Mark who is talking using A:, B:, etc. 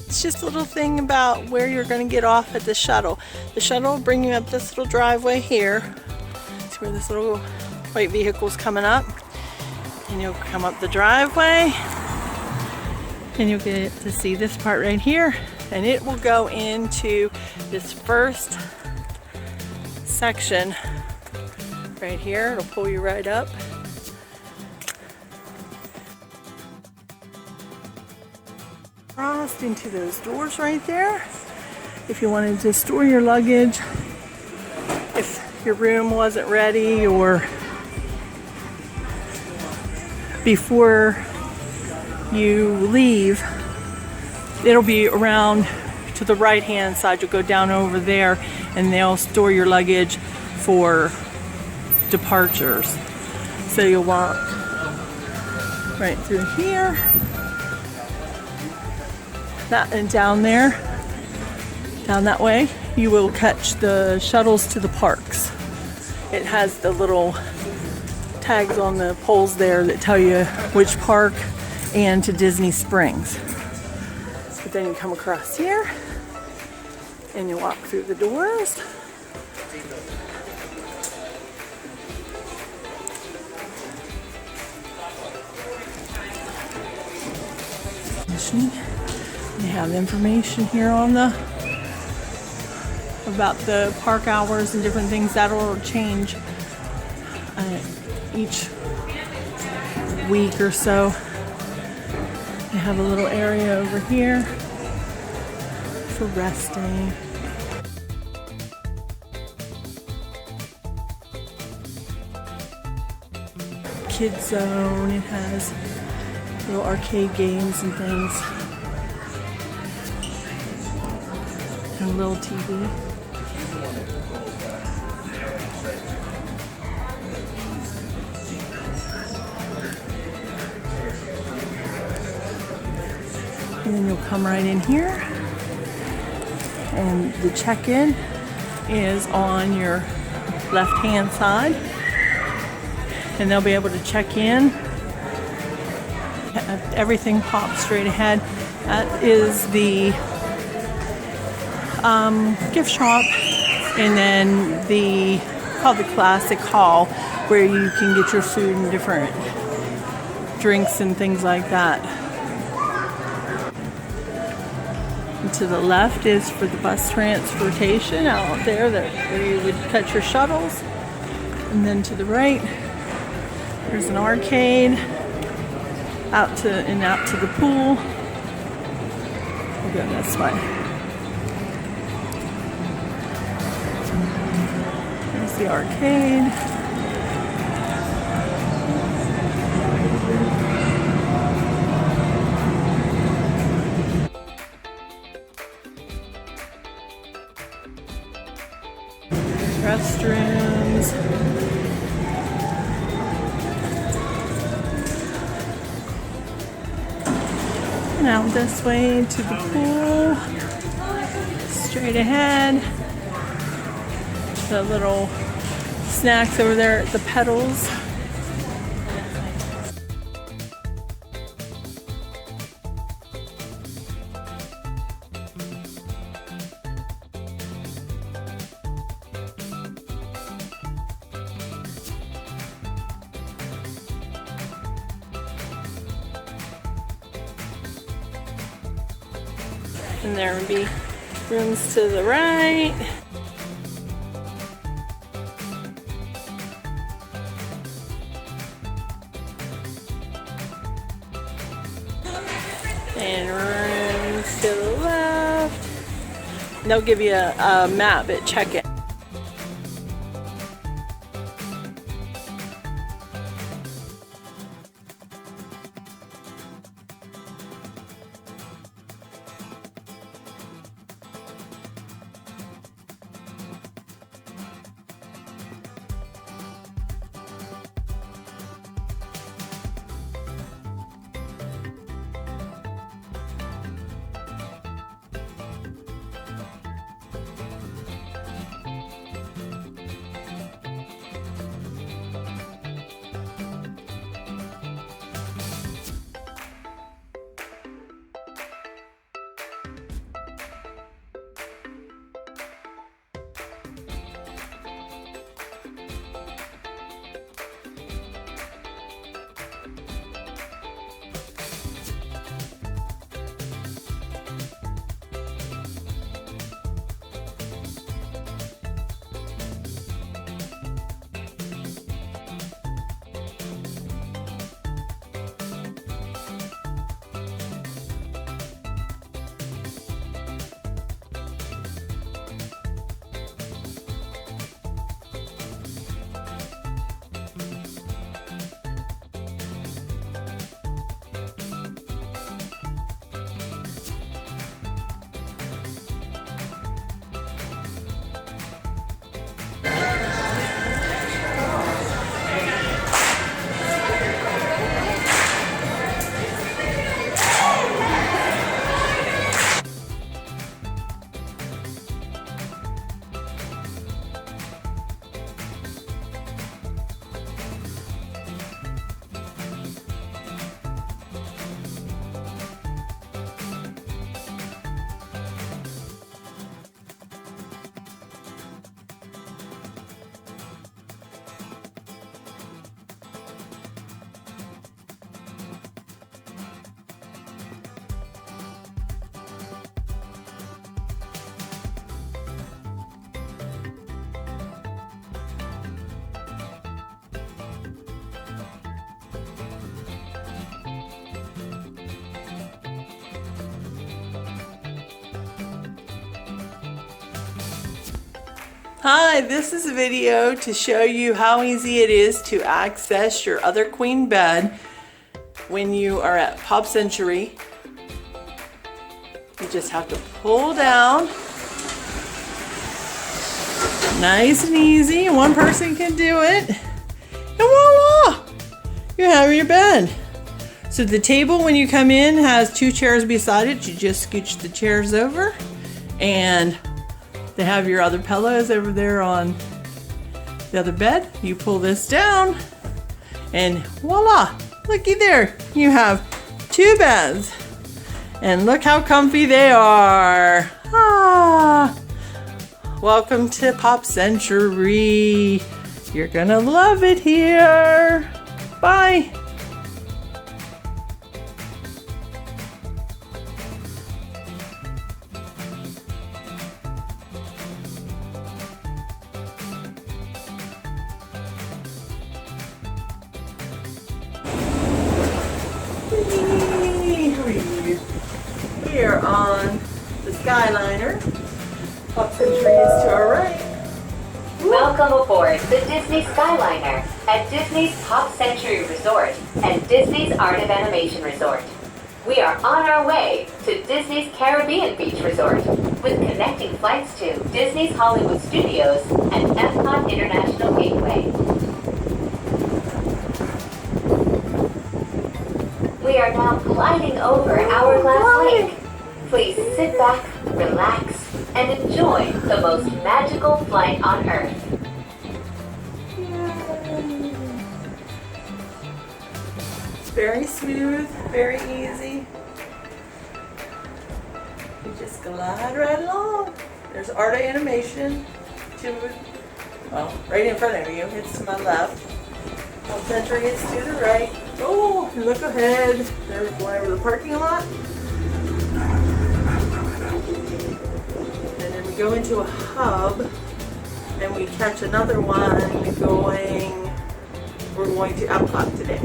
A: It's just a little thing about where you're going to get off at the shuttle. The shuttle will bring you up this little driveway here. It's where this little white vehicle's coming up. And you'll come up the driveway. And you'll get to see this part right here. And it will go into this first section right here. It'll pull you right up. Crossed into those doors right there. If you wanted to store your luggage, if your room wasn't ready, or before you leave, it'll be around to the right hand side. You'll go down over there and they'll store your luggage for departures. So you'll walk right through here, that, and down there, down that way, you will catch the shuttles to the parks. It has the little tags on the poles there that tell you which park and to Disney Springs. But then you come across here and you walk through the doors. They have information here on about the park hours and different things that will change each week or so. They have a little area over here for resting. Kids zone. It has little arcade games and things. And a little TV. And then you'll come right in here. And the check-in is on your left-hand side. And they'll be able to check in. Everything pops straight ahead. That is the gift shop, and then called the Classic Hall, where you can get your food and different drinks and things like that. And to the left is for the bus transportation out there, where you would catch your shuttles. And then to the right, there's an arcade out to the pool. We'll go this way. There's the arcade. Restrooms. Now this way to the pool, straight ahead. The little snacks over there at the pedals. And there would be rooms to the right. And rooms to the left. And they'll give you a map at check-in. Hi, this is a video to show you how easy it is to access your other queen bed when you are at Pop Century. You just have to pull down, nice and easy. One person can do it, and voila! You have your bed. So the table when you come in has two chairs beside it. You just scooch the chairs over, and they have your other pillows over there on the other bed. You pull this down, and voila! Looky there, you have two beds. And look how comfy they are. Ah! Welcome to Pop Century. You're gonna love it here. Bye. Here on the Skyliner. Pop Century is to our right.
B: Welcome aboard the Disney Skyliner at Disney's Pop Century Resort and Disney's Art of Animation Resort. We are on our way to Disney's Caribbean Beach Resort with connecting flights to Disney's Hollywood Studios and Epcot International Gateway. We are now gliding over Hourglass Lake. Please sit back, relax, and enjoy the most magical flight on Earth.
A: It's very smooth, very easy. You just glide right along. There's Art of Animation, right in front of you. It's to my left. Pop Century is to the right. Oh, look ahead. There's one over the parking lot. And then we go into a hub and we catch another one we're going to Epcot today.